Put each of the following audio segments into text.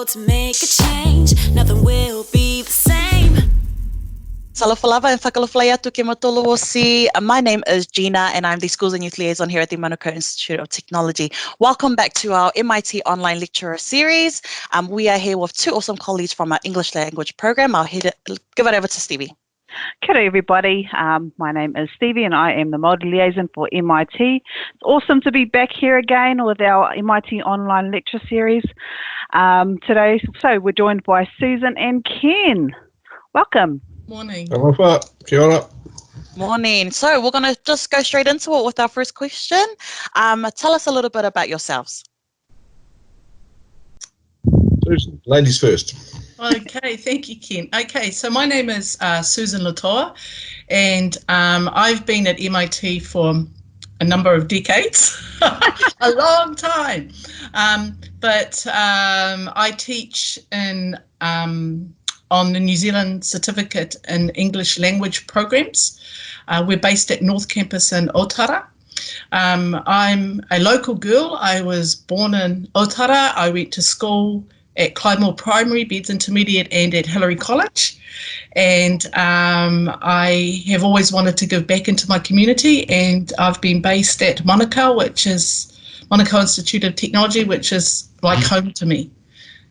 go to make a change, nothing will be the same. Salafalava and whakalawhai atu ke matolo o si. My name is Gina and I'm the Schools and Youth Liaison here at the Manukau Institute of Technology. Welcome back to our MIT Online Lecturer Series. We are here with two awesome colleagues from our English language program. I'll give it over to Stevie. Kia ora everybody, my name is Stevie and I am the Model Liaison for MIT. It's awesome to be back here again with our MIT Online Lecture Series today. So we're joined by Susan and Ken. Welcome. Morning. Kia ora. Morning. So we're going to just go straight into it with our first question. Tell us a little bit about yourselves. Susan, ladies first. Okay, thank you, Ken. Okay, so my name is Susan Lotoa, and I've been at MIT for a number of decades, a long time. But I teach on the New Zealand Certificate in English Language programs. We're based at North Campus in Otara. I'm a local girl. I was born in Otara. I went to school at Clydemore Primary, Beds Intermediate, and at Hillary College. And I have always wanted to give back into my community, and I've been based at Manukau, which is Manukau Institute of Technology, which is like home to me.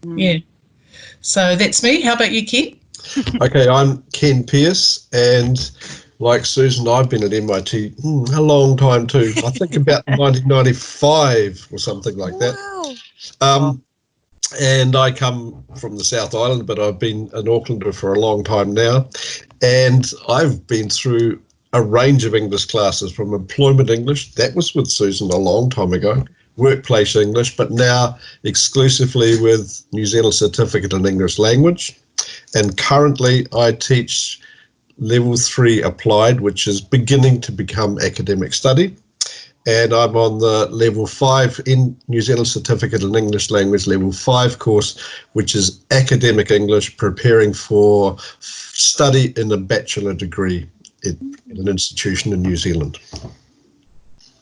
Yeah. So that's me. How about you, Ken? Okay, I'm Ken Pearce, and like Susan, I've been at MIT a long time too. I think about 1995 or something like that. Wow. And I come from the South Island, but I've been an Aucklander for a long time now. And I've been through a range of English classes, from employment English, that was with Susan a long time ago, workplace English, but now exclusively with New Zealand Certificate in English Language. And currently I teach Level 3 Applied, which is beginning to become academic study. And I'm on the Level 5 in New Zealand Certificate in English Language Level 5 course, which is academic English, preparing for study in a bachelor degree in an institution in New Zealand.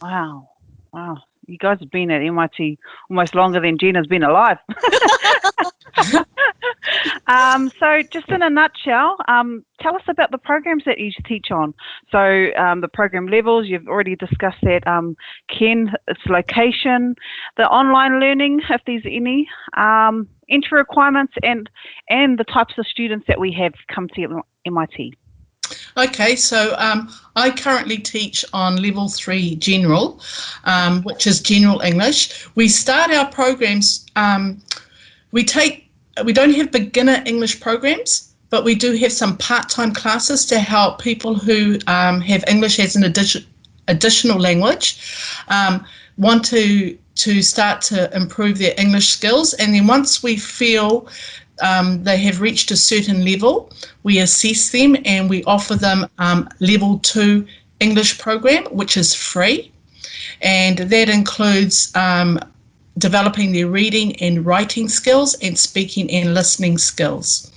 Wow. You guys have been at MIT almost longer than Gina's been alive. So just in a nutshell, tell us about the programs that you teach on. So the program levels, you've already discussed that. Ken, its location, the online learning, if there's any, entry requirements, and the types of students that we have come to MIT. Okay, so I currently teach on Level 3 General, which is General English. We start our programs, we don't have beginner English programs, but we do have some part-time classes to help people who have English as an additional language, want to start to improve their English skills. And then once we feel they have reached a certain level, we assess them and we offer them Level 2 English program, which is free. And that includes developing their reading and writing skills and speaking and listening skills.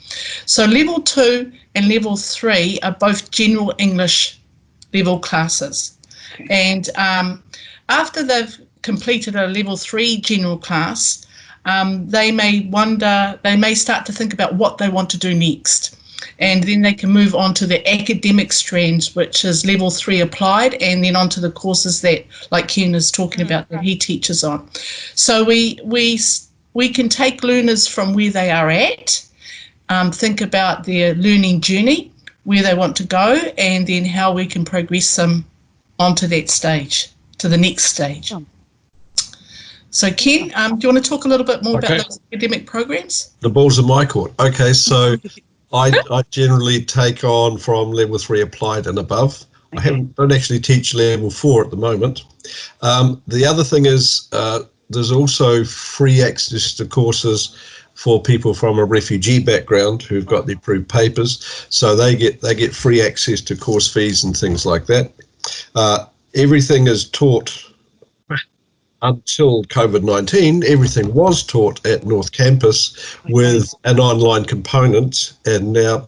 So Level 2 and Level 3 are both general English level classes. And after they've completed a Level 3 general class, they may start to think about what they want to do next. And then they can move on to the academic strands, which is Level 3 Applied, and then onto the courses that, like Ken is talking about, that he teaches on. So we can take learners from where they are at, think about their learning journey, where they want to go, and then how we can progress them onto that stage, to the next stage. So Ken, do you want to talk a little bit more about those academic programs? The ball's in my court. Okay, so I generally take on from Level 3 Applied and above. I don't actually teach Level 4 at the moment. The other thing is there's also free access to courses for people from a refugee background who've got the approved papers. So they get free access to course fees and things like that. Everything is taught. Until COVID-19, everything was taught at North Campus with an online component, and now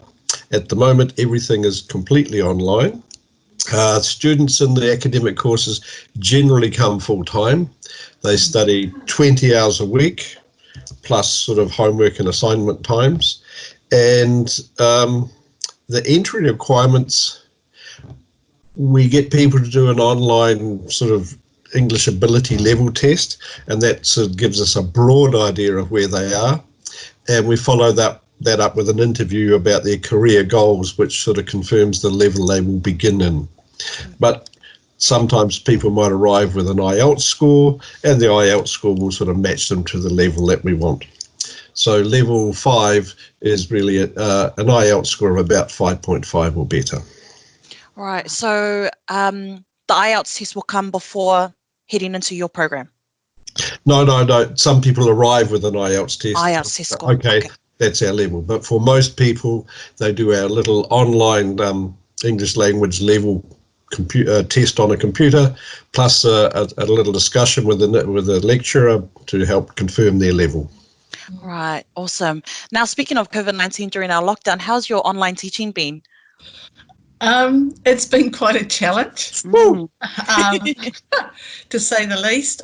at the moment everything is completely online. Students in the academic courses generally come full-time. They study 20 hours a week, plus sort of homework and assignment times. And the entry requirements, we get people to do an online sort of English ability level test, and that sort of gives us a broad idea of where they are. And we follow that up with an interview about their career goals, which sort of confirms the level they will begin in. But sometimes people might arrive with an IELTS score, and the IELTS score will sort of match them to the level that we want. So level 5 is really an IELTS score of about 5.5 or better. Right. So the IELTS test will come before heading into your program. No. Some people arrive with an IELTS test. IELTS test score. Okay, that's our level. But for most people, they do our little online English language level test on a computer, plus a little discussion with a lecturer to help confirm their level. Right. Awesome. Now, speaking of COVID-19 during our lockdown, how's your online teaching been? It's been quite a challenge, to say the least.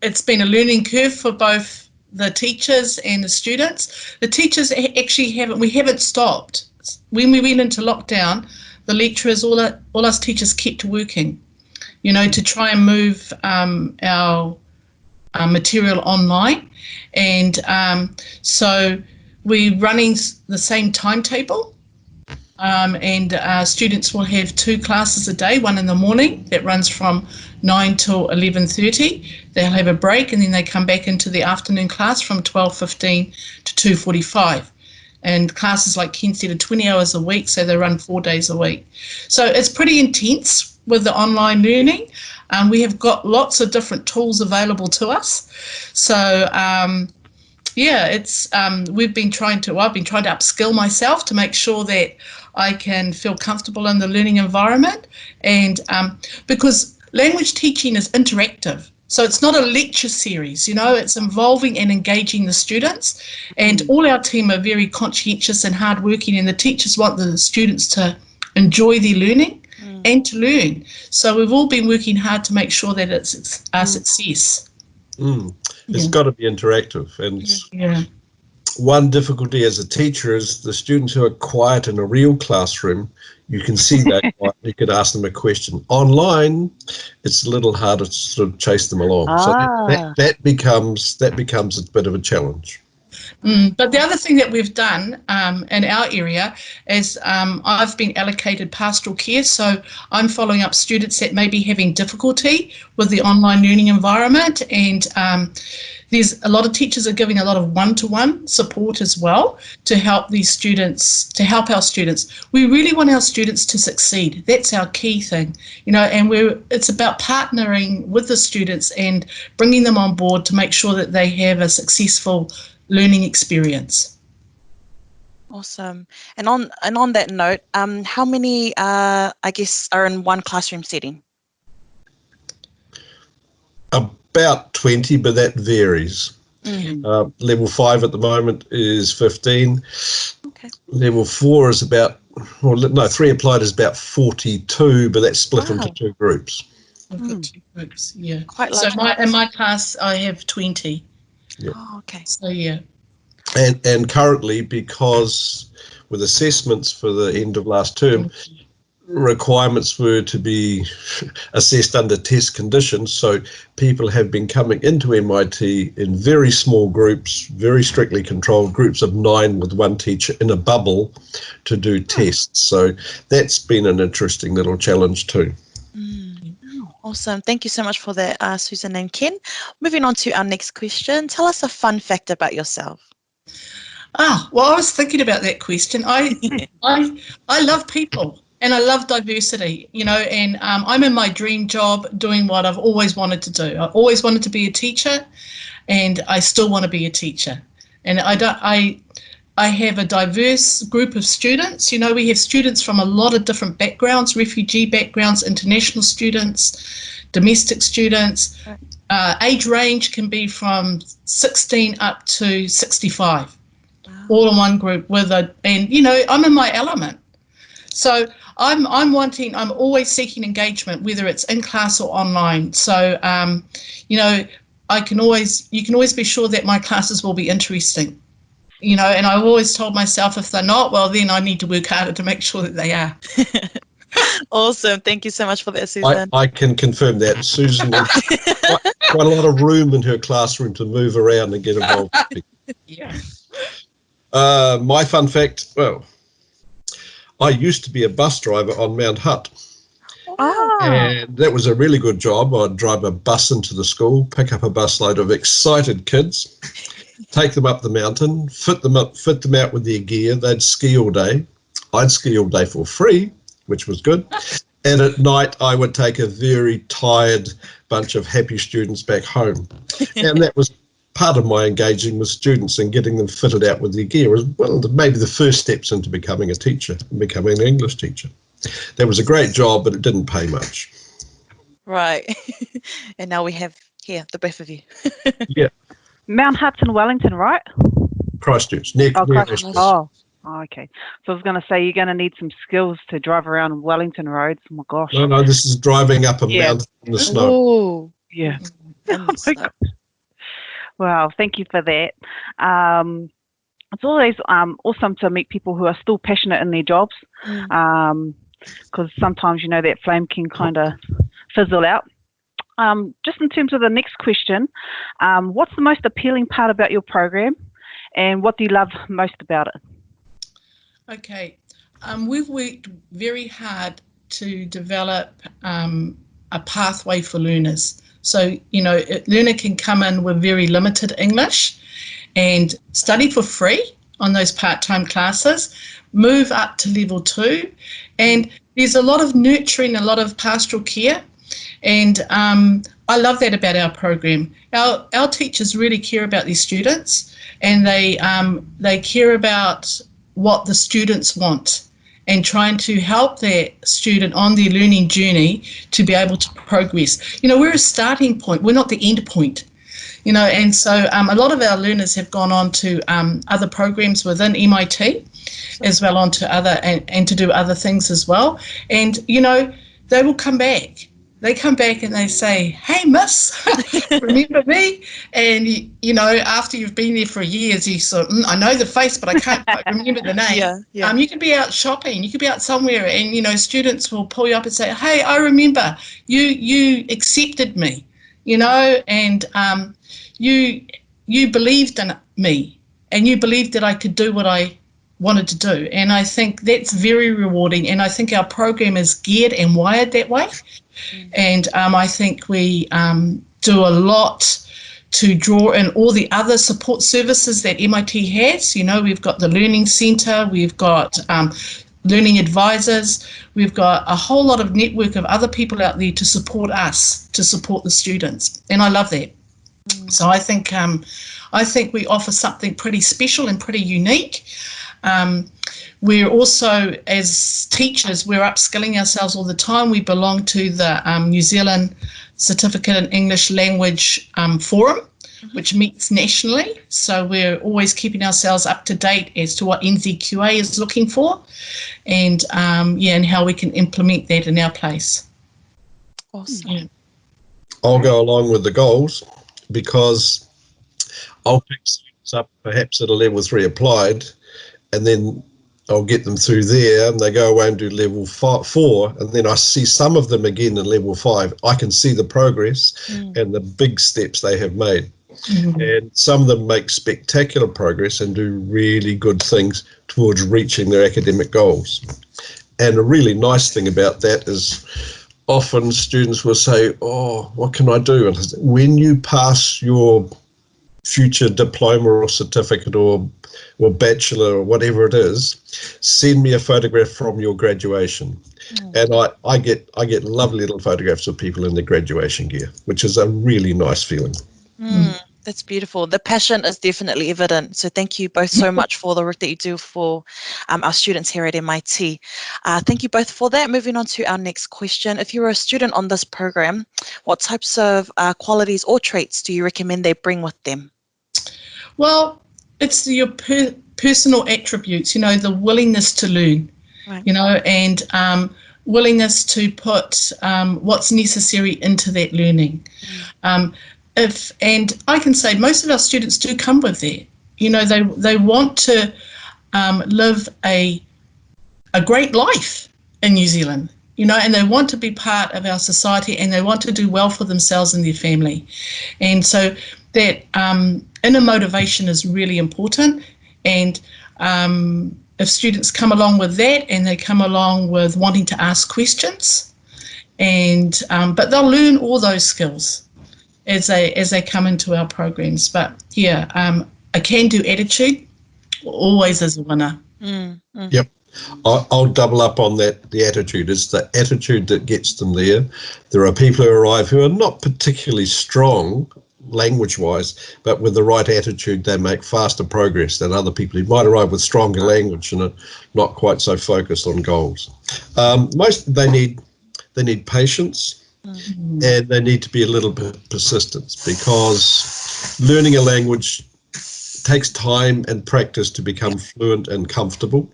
It's been a learning curve for both the teachers and the students. The teachers actually haven't stopped. When we went into lockdown, the lecturers, all us teachers kept working, to try and move our material online. And so we're running the same timetable. And students will have 2 classes a day, one in the morning that runs from 9 till 11:30. They'll have a break, and then they come back into the afternoon class from 12:15 to 2:45. And classes, like Ken said, are 20 hours a week, so they run 4 days a week. So it's pretty intense with the online learning. We have got lots of different tools available to us. So I've been trying to upskill myself to make sure that I can feel comfortable in the learning environment, and because language teaching is interactive. So it's not a lecture series, it's involving and engaging the students, and all our team are very conscientious and hardworking, and the teachers want the students to enjoy their learning and to learn. So we've all been working hard to make sure that it's a success. It's got to be interactive. And one difficulty as a teacher is the students who are quiet in a real classroom, you can see that you could ask them a question. Online, it's a little harder to sort of chase them along. So that becomes a bit of a challenge. But the other thing that we've done in our area is I've been allocated pastoral care, so I'm following up students that may be having difficulty with the online learning environment, and there's a lot of teachers are giving a lot of one-to-one support as well to help these students, to help our students. We really want our students to succeed. That's our key thing, and it's about partnering with the students and bringing them on board to make sure that they have a successful learning experience. Awesome. And on that note, how many are in one classroom setting? About 20, but that varies. Level 5 at the moment is 15. Okay. Level 4 is 3 applied is about 42, but that's split into 2 groups. I've got 2 groups, yeah. Quite large. So in my class, I have 20. Yep. Oh, okay. So yeah. And currently, because with assessments for the end of last term, requirements were to be assessed under test conditions, so people have been coming into MIT in very small groups, very strictly controlled groups of 9 with one teacher in a bubble to do tests. So that's been an interesting little challenge too. Awesome. Thank you so much for that, Susan and Ken. Moving on to our next question. Tell us a fun fact about yourself. Well, I was thinking about that question. I love people. And I love diversity, and I'm in my dream job doing what I've always wanted to do. I always wanted to be a teacher, and I still want to be a teacher. And I have a diverse group of students. We have students from a lot of different backgrounds, refugee backgrounds, international students, domestic students. Age range can be from 16 up to 65, all in one group I'm in my element. So I'm always seeking engagement, whether it's in class or online. So, you can always be sure that my classes will be interesting. You know, and I've always told myself if they're not, well, then I need to work harder to make sure that they are. Awesome. Thank you so much for that, Susan. I can confirm that. Susan has quite a lot of room in her classroom to move around and get involved. Yeah. My fun fact, well, I used to be a bus driver on Mount Hutt. And that was a really good job. I'd drive a bus into the school, pick up a busload of excited kids, take them up the mountain, fit them out with their gear. They'd ski all day. I'd ski all day for free, which was good. And at night, I would take a very tired bunch of happy students back home. And that was part of my engaging with students and getting them fitted out with their gear as well, maybe the first steps into becoming a teacher and becoming an English teacher. That was a great job, but it didn't pay much. Right. And now we have here the both of you. Yeah. Mount Hutt's in Wellington, right? Christchurch. Near Christchurch. Oh, okay. So I was going to say you're going to need some skills to drive around Wellington roads. Oh my gosh. No, this is driving up a mountain in the snow. Oh, Yeah. in the snow. Wow, thank you for that. It's always awesome to meet people who are still passionate in their jobs, because sometimes, you know, that flame can kind of fizzle out. Just in terms of the next question, what's the most appealing part about your program, and what do you love most about it? Okay. We've worked very hard to develop a pathway for learners. So, you know, a learner can come in with very limited English and study for free on those part-time classes, move up to level 2, and there's a lot of nurturing, a lot of pastoral care, and I love that about our program. Our teachers really care about these students, and they care about what the students want and trying to help that student on their learning journey to be able to progress. You know, we're a starting point, we're not the end point. You know, and so a lot of our learners have gone on to other programs within MIT, as well on to other and to do other things as well. And, you know, they will come back. They come back and they say, "Hey, miss, remember me?" And, you know, after you've been there for years, you sort of, I know the face, but I can't quite remember the name. Yeah. You could be out shopping, you could be out somewhere, and, you know, students will pull you up and say, "Hey, I remember, you accepted me, you know, and you believed in me, and you believed that I could do what I wanted to do." And I think that's very rewarding, and I think our program is geared and wired that way. And I think we do a lot to draw in all the other support services that MIT has. You know, we've got the Learning Centre, we've got learning advisors, we've got a whole lot of network of other people out there to support us, to support the students, and I love that. So I think we offer something pretty special and pretty unique. We're also, as teachers, we're upskilling ourselves all the time. We belong to the New Zealand Certificate in English Language Forum, which meets nationally. So we're always keeping ourselves up to date as to what NZQA is looking for, and and how we can implement that in our place. Awesome. Yeah. I'll go along with the goals because I'll pick students up perhaps at a level 3 applied, and then I'll get them through there and they go away and do level 4, and then I see some of them again in level 5. I can see the progress and the big steps they have made. And some of them make spectacular progress and do really good things towards reaching their academic goals. And a really nice thing about that is often students will say, "Oh, what can I do?" And I say, when you pass your future diploma or certificate or bachelor or whatever it is, send me a photograph from your graduation. And I get lovely little photographs of people in their graduation gear, which is a really nice feeling. That's beautiful. The passion is definitely evident. So thank you both so much for the work that you do for our students here at MIT. Thank you both for that. Moving on to our next question. If you're a student on this program, what types of qualities or traits do you recommend they bring with them? Well, it's your personal attributes, you know, the willingness to learn, you know, and willingness to put what's necessary into that learning. and I can say most of our students do come with that. You know, they want to live a great life in New Zealand, you know, and they want to be part of our society, and they want to do well for themselves and their family. And so that inner motivation is really important. And if students come along with that, and they come along with wanting to ask questions, and but they'll learn all those skills as they come into our programs. But yeah, a can-do attitude always is a winner. Yep. I'll double up on that. The attitude is the attitude that gets them there. There are people who arrive who are not particularly strong language-wise, but with the right attitude, they make faster progress than other people who might arrive with stronger language and are not quite so focused on goals. They need patience, and they need to be a little bit persistent, because learning a language takes time and practice to become fluent and comfortable,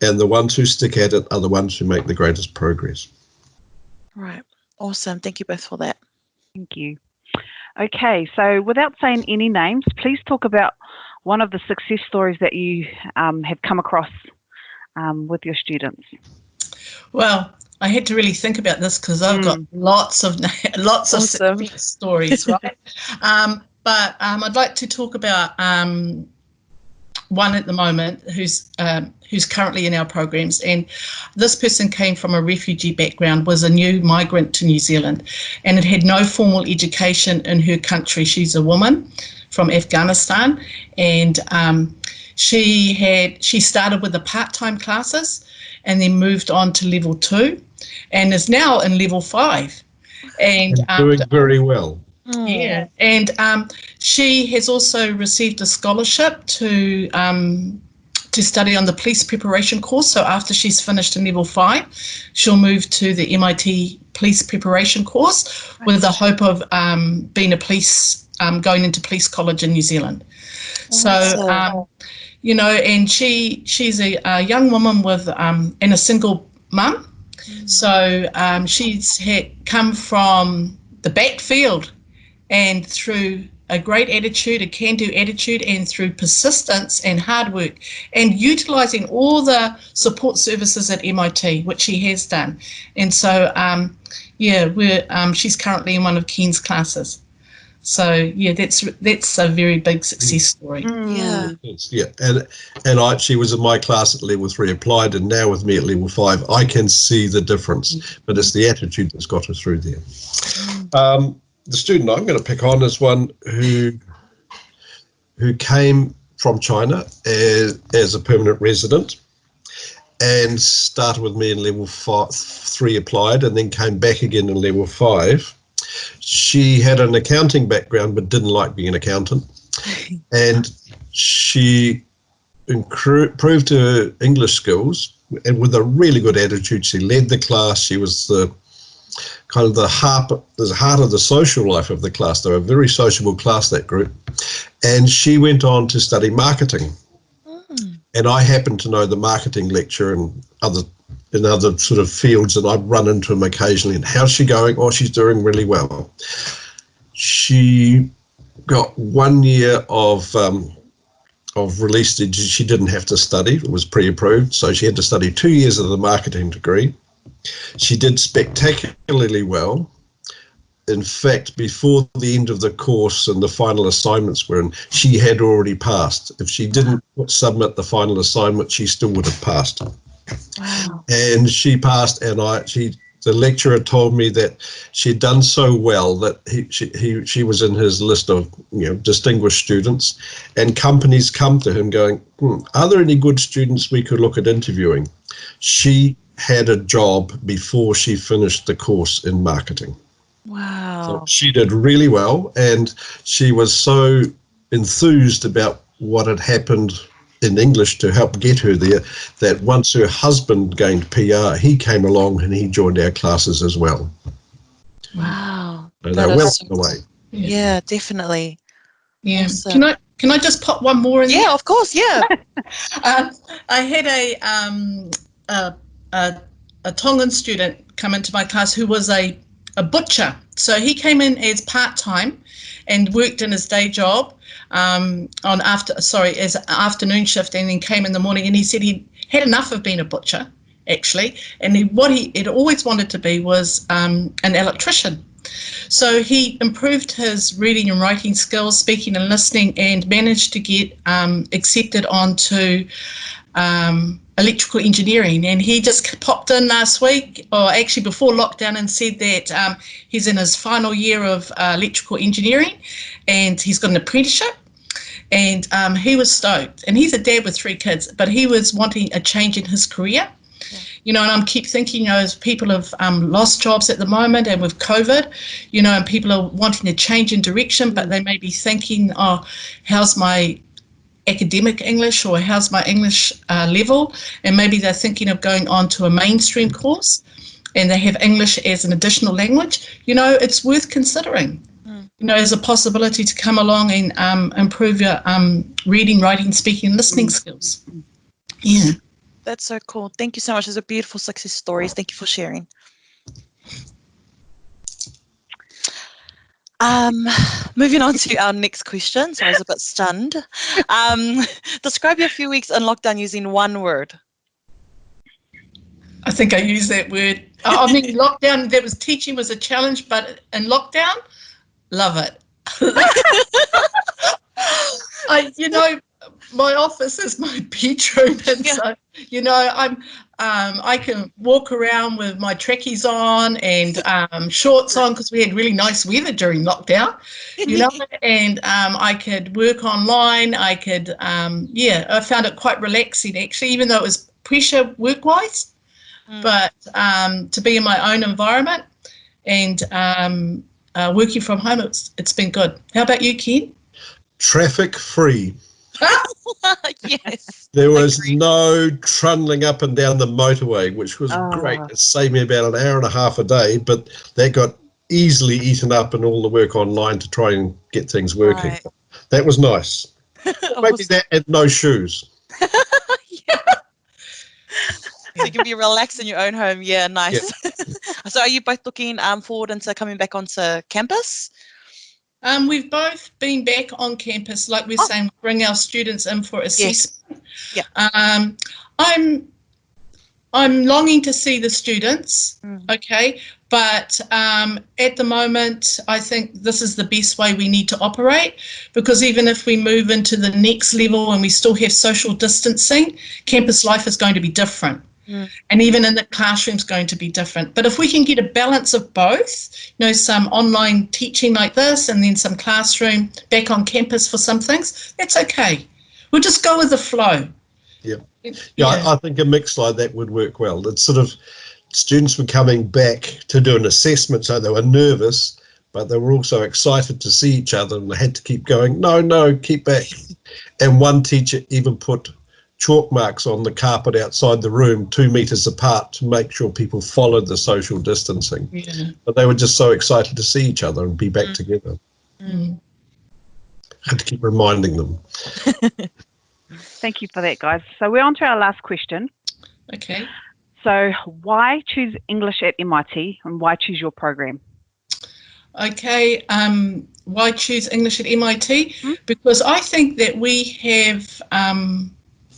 and the ones who stick at it are the ones who make the greatest progress. Right. Awesome. Thank you both for that. Thank you. Okay, so without saying any names, please talk about one of the success stories that you have come across with your students. Well, I had to really think about this, because I've got lots of Awesome. success stories, right? But I'd like to talk about one at the moment who's currently in our programs, and this person came from a refugee background, was a new migrant to New Zealand, and had no formal education in her country. She's a woman from Afghanistan, and she started with the part-time classes, and then moved on to level 2, and is now in level 5, and doing very well. Yeah, and she has also received a scholarship to study on the police preparation course. So after she's finished in level 5, she'll move to the MIT police preparation course, with the hope of being a police, going into police college in New Zealand. So, you know, and she's a young woman with and a single mum. So she's come from the backfield, and through a great attitude, a can-do attitude, and through persistence and hard work, and utilising all the support services at MIT, which she has done. And so, she's currently in one of Ken's classes. So yeah, that's a very big success story. Yeah. Yeah, and she was in my class at level 3 applied, and now with me at level 5, I can see the difference. But it's the attitude that's got her through there. The student I'm going to pick on is one who came from China as a permanent resident, and started with me in level 3 applied, and then came back again in level 5. She had an accounting background but didn't like being an accountant, and she improved her English skills, and with a really good attitude, she led the class. She was the kind of the heart of the social life of the class. They were a very sociable class, that group. And she went on to study marketing. And I happened to know the marketing lecturer in other sort of fields, and I'd run into him occasionally. And how's she going? Oh, she's doing really well. She got 1 year of release. She didn't have to study. It was pre-approved. So she had to study 2 years of the marketing degree. She did spectacularly well. In fact, before the end of the course and the final assignments were in, she had already passed. If she didn't submit the final assignment, she still would have passed. Wow. And she passed, and the lecturer told me that she'd done so well that she was in his list of distinguished students, and companies come to him going, are there any good students we could look at interviewing? She had a job before she finished the course in marketing. Wow. So she did really well, and she was so enthused about what had happened in English to help get her there, that once her husband gained PR, he came along and he joined our classes as well. Wow. So they're well on the way. Yeah, definitely. Yeah. Awesome. Can I just pop one more in? Yeah, of course. Yeah. I had a Tongan student come into my class who was a a butcher. So he came in as part-time and worked in his day job as an afternoon shift, and then came in the morning, and he said he had enough of being a butcher, actually, and what he had always wanted to be was an electrician. So he improved his reading and writing skills, speaking and listening, and managed to get accepted onto electrical engineering. And he just popped in last week, or actually before lockdown, and said that he's in his final year of electrical engineering, and he's got an apprenticeship. And he was stoked. And he's a dad with 3 kids, but he was wanting a change in his career. And I keep thinking, as people have lost jobs at the moment, and with COVID, and people are wanting to change in direction, but they may be thinking, how's my academic English, or how's my English level? And maybe they're thinking of going on to a mainstream course, and they have English as an additional language. It's worth considering. As a possibility to come along and improve your reading, writing, speaking, and listening skills. Yeah. That's so cool. Thank you so much. Those are beautiful success stories. Thank you for sharing. Moving on to our next question. So I was a bit stunned. Describe your few weeks in lockdown using one word. I think I used that word. Lockdown, teaching was a challenge, but in lockdown, love it. My office is my bedroom, and so I can walk around with my trackies on and shorts on, because we had really nice weather during lockdown, and I could work online. I could, I found it quite relaxing, actually, even though it was pressure work-wise, but to be in my own environment and working from home, it's been good. How about you, Ken? Traffic free. Yes. There was no trundling up and down the motorway, which was great. It saved me about an hour and a half a day, but that got easily eaten up in all the work online to try and get things working. Right. That was nice. Maybe that and no shoes. So you can be relaxed in your own home. Yeah, nice. Yeah. So are you both looking forward into coming back onto campus? We've both been back on campus, like we're saying, bring our students in for assessment. Yes. Yeah. I'm longing to see the students, okay, but at the moment, I think this is the best way we need to operate, because even if we move into the next level and we still have social distancing, campus life is going to be different. And even in the classroom is going to be different. But if we can get a balance of both, some online teaching like this, and then some classroom back on campus for some things, that's okay. We'll just go with the flow. Yeah. I think a mix like that would work well. It's sort of students were coming back to do an assessment, so they were nervous, but they were also excited to see each other, and they had to keep going, no, keep back. And one teacher even put chalk marks on the carpet outside the room 2 meters apart to make sure people followed the social distancing. Yeah. But they were just so excited to see each other and be back together. I had to keep reminding them. Thank you for that, guys. So we're on to our last question. Okay. So why choose English at MIT, and why choose your program? Okay, why choose English at MIT? Because I think that we have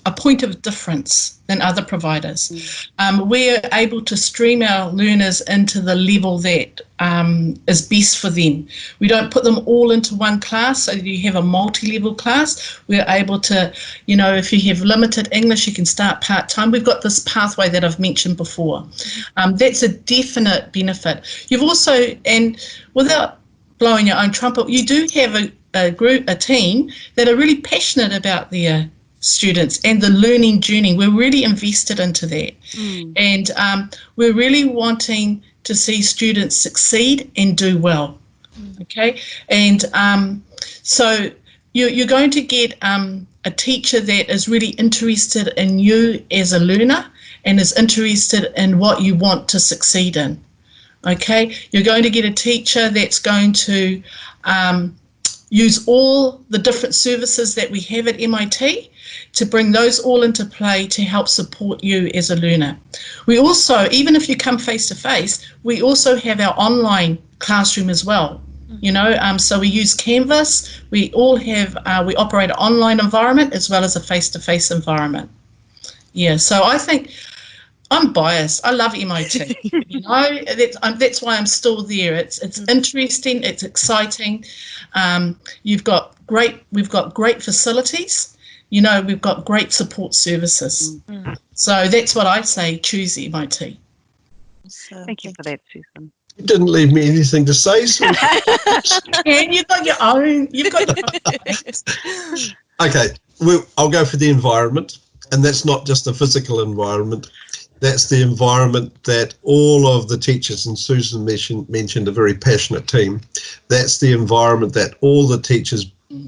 a point of difference than other providers. We're able to stream our learners into the level that is best for them. We don't put them all into one class, so you have a multi-level class. We're able to, if you have limited English, you can start part-time. We've got this pathway that I've mentioned before. That's a definite benefit. You've also, and without blowing your own trumpet, you do have a team that are really passionate about their students and the learning journey. We're really invested into that, and we're really wanting to see students succeed and do well. Okay, and so you're going to get a teacher that is really interested in you as a learner and is interested in what you want to succeed in. Okay, you're going to get a teacher that's going to use all the different services that we have at MIT to bring those all into play to help support you as a learner. We also, even if you come face-to-face, we also have our online classroom as well. So we use Canvas. We all have, we operate an online environment as well as a face-to-face environment. Yeah, so I think I'm biased. I love MIT. That's why I'm still there. It's interesting. It's exciting. We've got great facilities. We've got great support services. So that's what I say. Choose MIT. Thank you for that, Susan. You didn't leave me anything to say, Susan. And you've got your own. Okay, I'll go for the environment, and that's not just a physical environment. That's the environment that all of the teachers, and Susan mentioned a very passionate team. That's the environment that all the teachers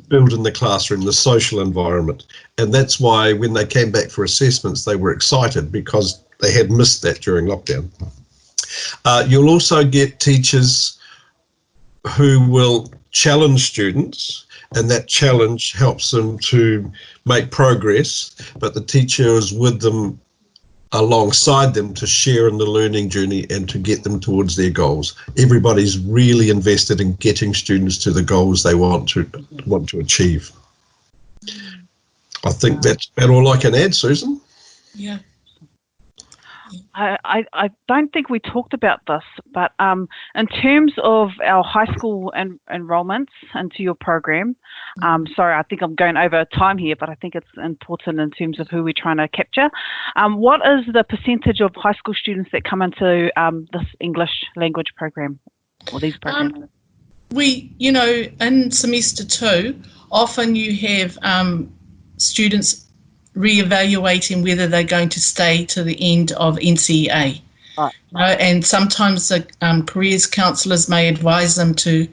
build in the classroom, the social environment. And that's why when they came back for assessments, they were excited because they had missed that during lockdown. You'll also get teachers who will challenge students, and that challenge helps them to make progress, but the teacher is with them alongside them to share in the learning journey and to get them towards their goals. Everybody's really invested in getting students to the goals they want to achieve. I think that's about all I can add, Susan. Yeah. I don't think we talked about this, but in terms of our high school enrollments into your program, sorry, I think I'm going over time here, but I think it's important in terms of who we're trying to capture. What is the percentage of high school students that come into this English language program or these programs? In semester 2, often you have students re-evaluating whether they're going to stay to the end of NCEA. Right. And sometimes the careers counsellors may advise them to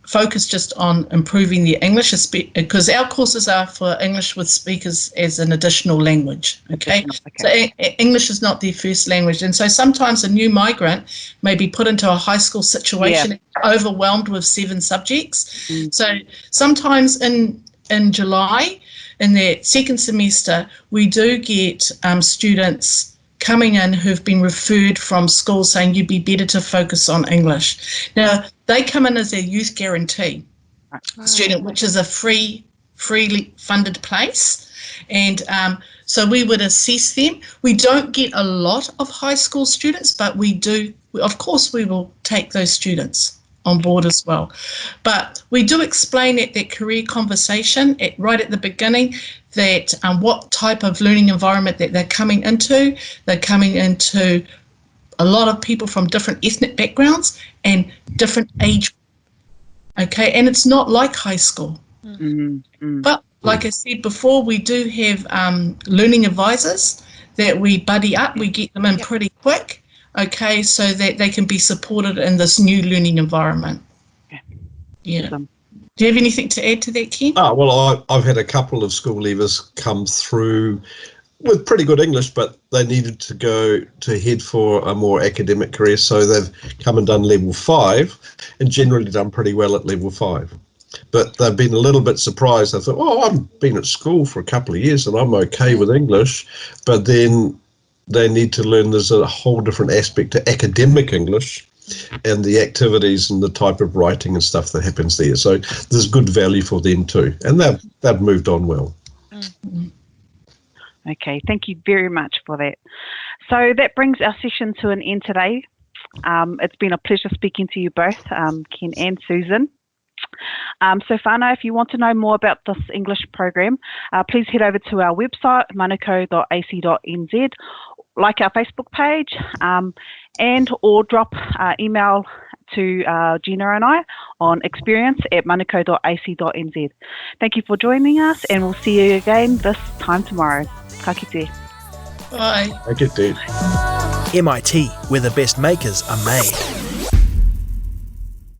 focus just on improving their English, because our courses are for English with speakers as an additional language. Okay. So English is not their first language, and so sometimes a new migrant may be put into a high school situation overwhelmed with 7 subjects. So sometimes in July, in their second semester, we do get students coming in who've been referred from school saying you'd be better to focus on English. Now, they come in as a youth guarantee student, which is a freely funded place. And so we would assess them. We don't get a lot of high school students, but we do. Of course, we will take those students on board as well. But we do explain at that career conversation right at the beginning that what type of learning environment that they're coming into. They're coming into a lot of people from different ethnic backgrounds and different age. Okay, and it's not like high school. But like I said before, we do have learning advisors that we buddy up. We get them in pretty quick. Okay, so that they can be supported in this new learning environment. Yeah. Do you have anything to add to that, Ken? Well, I've had a couple of school leavers come through with pretty good English, but they needed to go to head for a more academic career, so they've come and done level 5 and generally done pretty well at level 5. But they've been a little bit surprised. They thought, I've been at school for a couple of years and I'm okay with English, but then they need to learn there's a whole different aspect to academic English and the activities and the type of writing and stuff that happens there. So there's good value for them too. And they've moved on well. Okay, thank you very much for that. So that brings our session to an end today. It's been a pleasure speaking to you both, Ken and Susan. So whānau, if you want to know more about this English program, please head over to our website, manukau.ac.nz, like our Facebook page, and or drop email to Gina and I on experience@manukau.ac.nz. Thank you for joining us, and we'll see you again this time tomorrow. Ka kite. Bye. Ka kite. MIT, where the best makers are made.